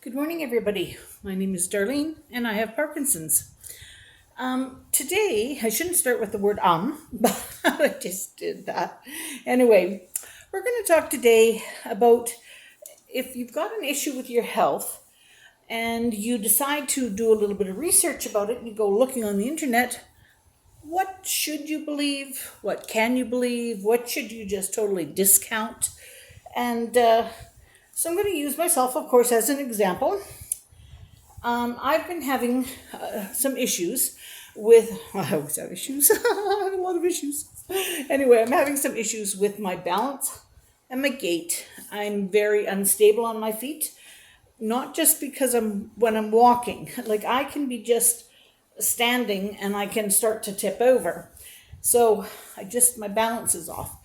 Good morning, everybody. My name is Darlene, and I have Parkinson's. Today, I shouldn't start with the word but I just did that. Anyway, we're going to talk today about if you've got an issue with your health and you decide to do a little bit of research about it and you go looking on the internet, what should you believe? What can you believe? What should you just totally discount? And so I'm going to use myself, of course, as an example. I've been having some issues with, I always have issues, I have a lot of issues. Anyway, I'm having some issues with my balance and my gait. I'm very unstable on my feet, not just because when I'm walking, like I can be just standing and I can start to tip over. So my balance is off.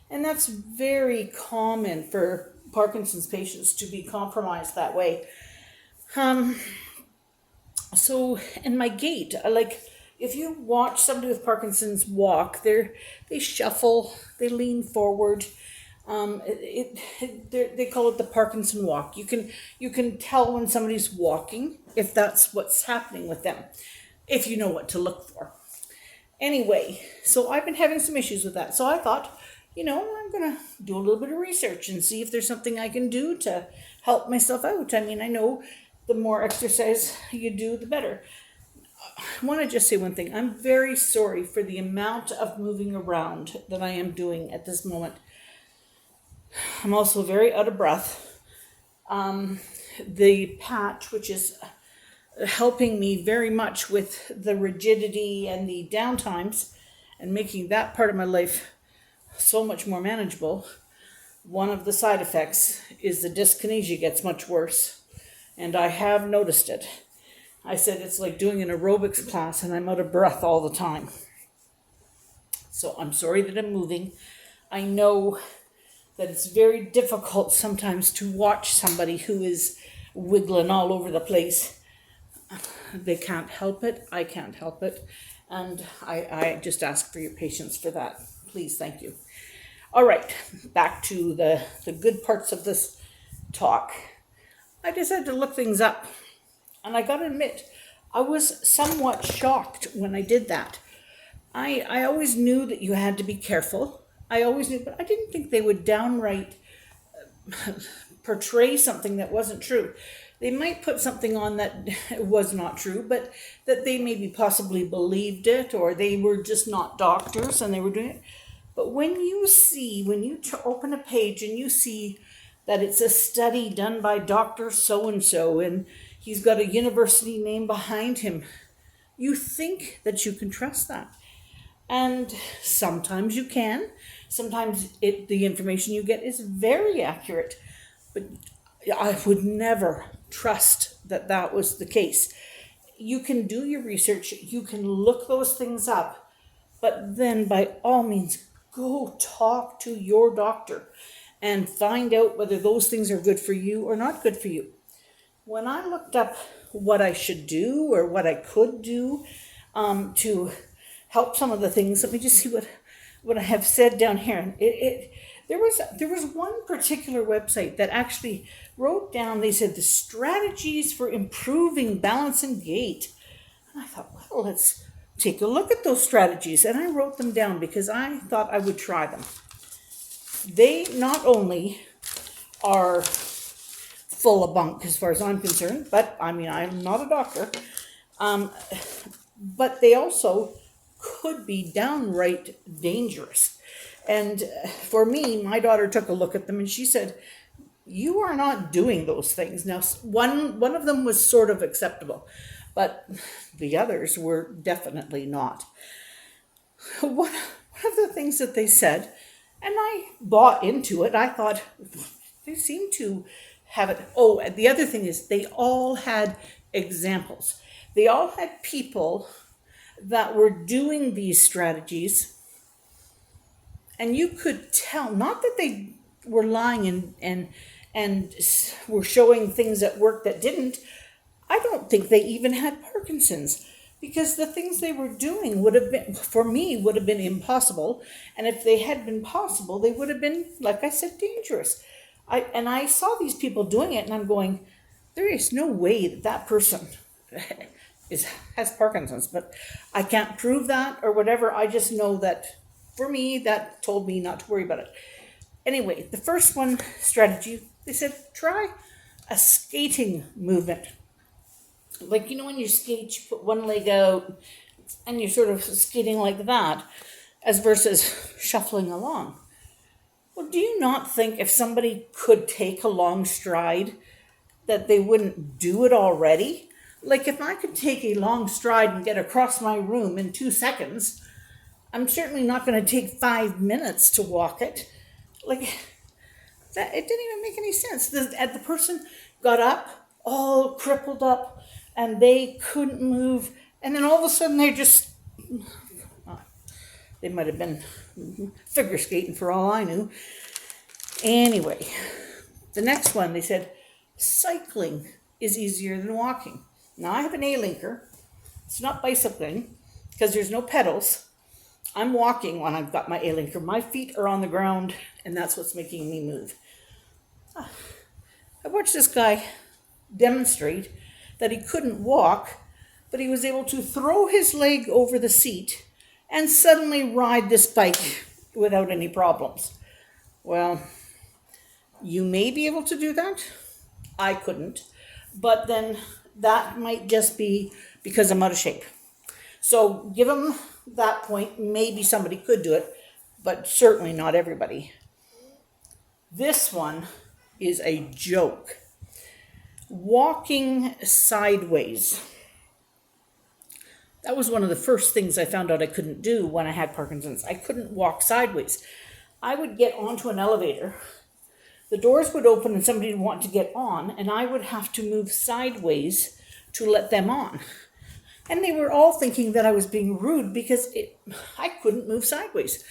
And that's very common for Parkinson's patients to be compromised that way. So in my gait, if you watch somebody with Parkinson's walk, they shuffle, they lean forward. They call it the Parkinson walk. You can tell when somebody's walking if that's what's happening with them, if you know what to look for. Anyway, so I've been having some issues with that. So I thought, I'm going to do a little bit of research and see if there's something I can do to help myself out. I mean, I know the more exercise you do, the better. I want to just say one thing. I'm very sorry for the amount of moving around that I am doing at this moment. I'm also very out of breath. The patch, which is helping me very much with the rigidity and the downtimes and making that part of my life so much more manageable. One of the side effects is the dyskinesia gets much worse, and I have noticed it. I said it's like doing an aerobics class and I'm out of breath all the time. So I'm sorry that I'm moving. I know that it's very difficult sometimes to watch somebody who is wiggling all over the place. They can't help it. I can't help it. And I just ask for your patience for that. Please, thank you. All right, back to the good parts of this talk. I decided to look things up. And I got to admit, I was somewhat shocked when I did that. I always knew that you had to be careful. I always knew, but I didn't think they would downright portray something that wasn't true. They might put something on that was not true, but that they maybe possibly believed it, or they were just not doctors and they were doing it. But when you open a page and you see that it's a study done by Dr. So-and-so and he's got a university name behind him, you think that you can trust that. And sometimes you can. Sometimes the information you get is very accurate. But I would never trust that was the case. You can do your research. You can look those things up. But then by all means, go talk to your doctor and find out whether those things are good for you or not good for you. When I looked up what I should do or what I could do to help some of the things, let me just see what I have said down here. There was one particular website that actually wrote down, they said, the strategies for improving balance and gait. And I thought, well, let's take a look at those strategies. And I wrote them down because I thought I would try them. They not only are full of bunk as far as I'm concerned, but I mean, I'm not a doctor, but they also could be downright dangerous. And for me, my daughter took a look at them and she said, you are not doing those things. Now, one of them was sort of acceptable, but the others were definitely not. One of the things that they said, and I bought into it, I thought, they seem to have it. Oh, and the other thing is they all had examples. They all had people that were doing these strategies, and you could tell, not that they were lying and were showing things at work that didn't. I don't think they even had Parkinson's, because the things they were doing would have been impossible. And if they had been possible, they would have been, like I said, dangerous. I saw these people doing it and I'm going, there is no way that that person has Parkinson's, but I can't prove that or whatever. I just know that for me, that told me not to worry about it. Anyway, the first one strategy, they said, try a skating movement. Like, when you skate, you put one leg out and you're sort of skating like that, as versus shuffling along. Well, do you not think if somebody could take a long stride that they wouldn't do it already? Like, if I could take a long stride and get across my room in 2 seconds, I'm certainly not going to take 5 minutes to walk it. Like, that, it didn't even make any sense. The person got up, all crippled up, and they couldn't move. And then all of a sudden they might have been figure skating for all I knew. Anyway, the next one, they said, cycling is easier than walking. Now, I have an A-linker. It's not bicycling because there's no pedals. I'm walking when I've got my A-linker. My feet are on the ground, and that's what's making me move. I watched this guy demonstrate that he couldn't walk, but he was able to throw his leg over the seat and suddenly ride this bike without any problems. Well, you may be able to do that. I couldn't. But then that might just be because I'm out of shape. So give him that point. Maybe somebody could do it, but certainly not everybody. This one is a joke. Walking sideways. That was one of the first things I found out I couldn't do when I had Parkinson's. I couldn't walk sideways. I would get onto an elevator, the doors would open and somebody would want to get on, and I would have to move sideways to let them on. And they were all thinking that I was being rude because I couldn't move sideways.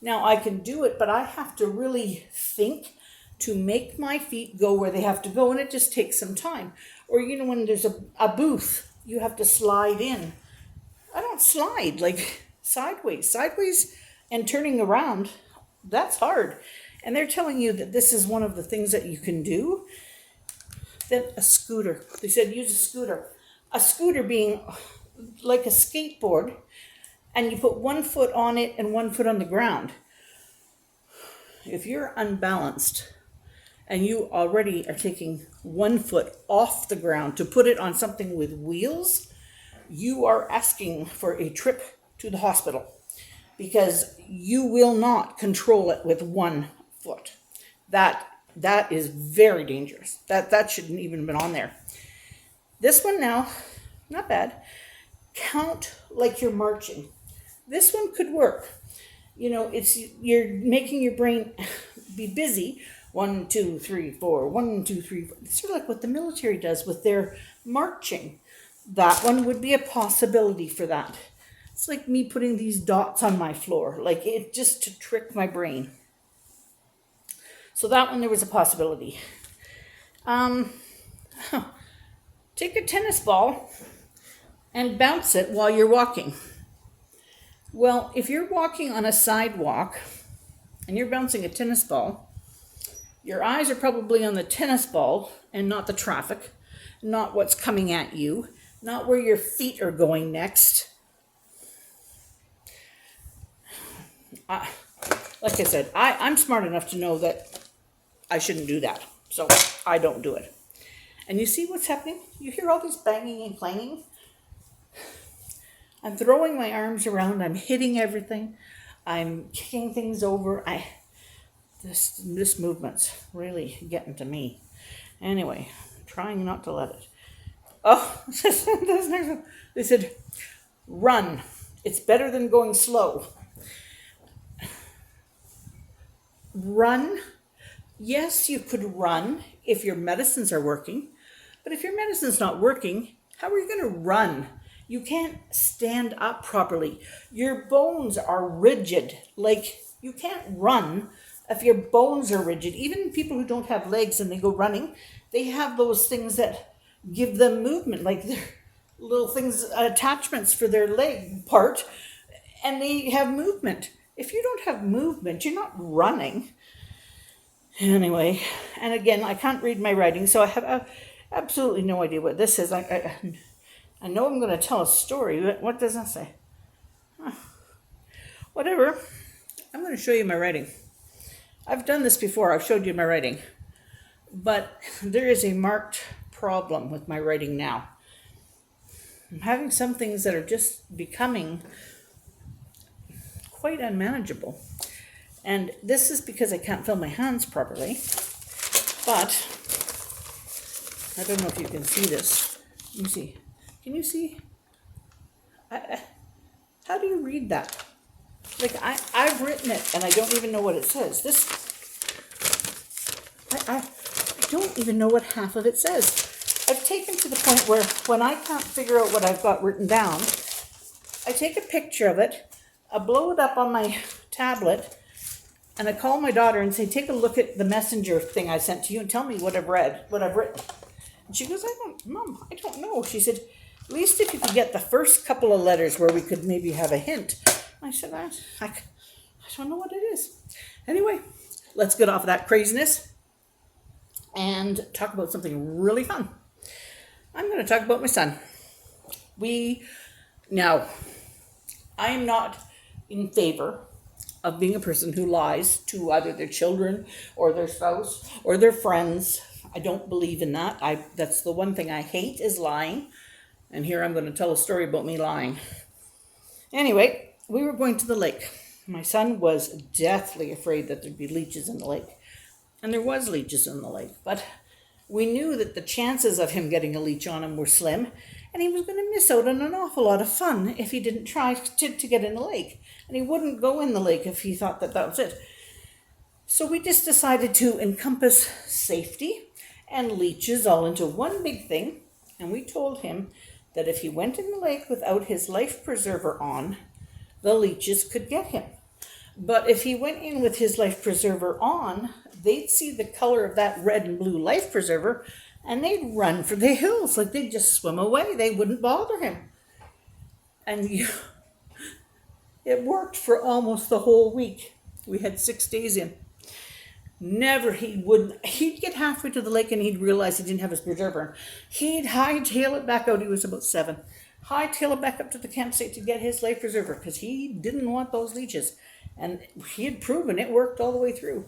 Now I can do it, but I have to really think to make my feet go where they have to go, and it just takes some time. Or, when there's a booth, you have to slide in. I don't slide like sideways and turning around, that's hard. And they're telling you that this is one of the things that you can do. Then a scooter. They said use a scooter. A scooter being like a skateboard, and you put one foot on it and one foot on the ground. If you're unbalanced and you already are taking 1 foot off the ground to put it on something with wheels, you are asking for a trip to the hospital because you will not control it with 1 foot. That is very dangerous. That shouldn't even have been on there. This one now, not bad. Count like you're marching. This one could work. You're making your brain be busy. 1, 2, 3, 4. 1, 2, 3, 4. It's sort of like what the military does with their marching. That one would be a possibility for that. It's like me putting these dots on my floor, like it just to trick my brain. So that one, there was a possibility. Take a tennis ball and bounce it while you're walking. Well, if you're walking on a sidewalk and you're bouncing a tennis ball, your eyes are probably on the tennis ball and not the traffic, not what's coming at you, not where your feet are going next. Like I said, I'm smart enough to know that I shouldn't do that, so I don't do it. And you see what's happening? You hear all this banging and clanging? I'm throwing my arms around, I'm hitting everything, I'm kicking things over. This movement's really getting to me. Anyway, trying not to let it. Oh, this next one. They said, run. It's better than going slow. Run. Yes, you could run if your medicines are working. But if your medicine's not working, how are you going to run? You can't stand up properly. Your bones are rigid. Like, you can't run if your bones are rigid. Even people who don't have legs and they go running, they have those things that give them movement, like their little things, attachments for their leg part, and they have movement. If you don't have movement, you're not running. Anyway, and again, I can't read my writing, so I have absolutely no idea what this is. I know I'm going to tell a story, but what does that say? Whatever. I'm going to show you my writing. I've done this before. I've showed you my writing. But there is a marked problem with my writing now. I'm having some things that are just becoming quite unmanageable. And this is because I can't feel my hands properly. But I don't know if you can see this. Let me see. Can you see? How do you read that? Like, I've written it and I don't even know what it says. I don't even know what half of it says. I've taken to the point where when I can't figure out what I've got written down, I take a picture of it, I blow it up on my tablet, and I call my daughter and say, take a look at the messenger thing I sent to you and tell me what I've written. And she goes, Mom, I don't know. She said, at least if you could get the first couple of letters where we could maybe have a hint. I said, I don't know what it is. Anyway, let's get off of that craziness and talk about something really fun. I'm going to talk about my son. Now, I am not in favor of being a person who lies to either their children or their spouse or their friends. I don't believe in that. That's the one thing I hate is lying. And here I'm going to tell a story about me lying. Anyway, we were going to the lake. My son was deathly afraid that there'd be leeches in the lake. And there was leeches in the lake. But we knew that the chances of him getting a leech on him were slim. And he was going to miss out on an awful lot of fun if he didn't try to get in the lake. And he wouldn't go in the lake if he thought that was it. So we just decided to encompass safety and leeches all into one big thing. And we told him that if he went in the lake without his life preserver on, the leeches could get him. But if he went in with his life preserver on, they'd see the color of that red and blue life preserver and they'd run for the hills. Like they'd just swim away. They wouldn't bother him. And it worked for almost the whole week. We had 6 days in. He'd get halfway to the lake and he'd realize he didn't have his preserver. He'd hightail it back out. He was about 7. Hightail it back up to the campsite to get his life preserver because he didn't want those leeches. And he had proven it worked all the way through.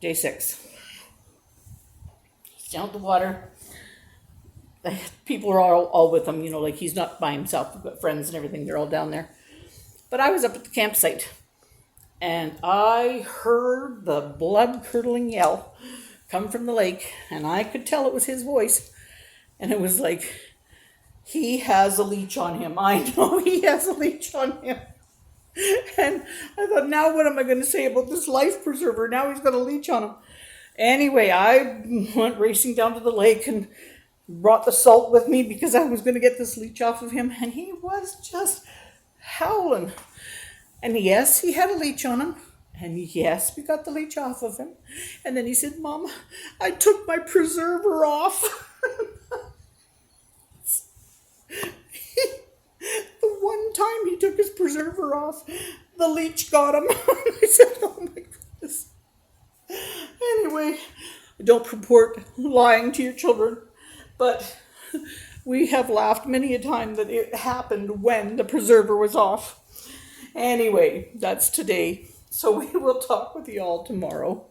Day 6. He's down at the water. People are all with him, like he's not by himself. We've got friends and everything. They're all down there. But I was up at the campsite. And I heard the blood-curdling yell come from the lake, and I could tell it was his voice. And it was like, he has a leech on him. I know he has a leech on him. And I thought, now what am I going to say about this life preserver? Now he's got a leech on him. Anyway, I went racing down to the lake and brought the salt with me because I was going to get this leech off of him. And he was just howling. And yes, he had a leech on him. And yes, we got the leech off of him. And then he said, Mom, I took my preserver off. The one time he took his preserver off, the leech got him. I said, oh my goodness. Anyway, I don't purport lying to your children, but we have laughed many a time that it happened when the preserver was off. Anyway, that's today. So we will talk with you all tomorrow.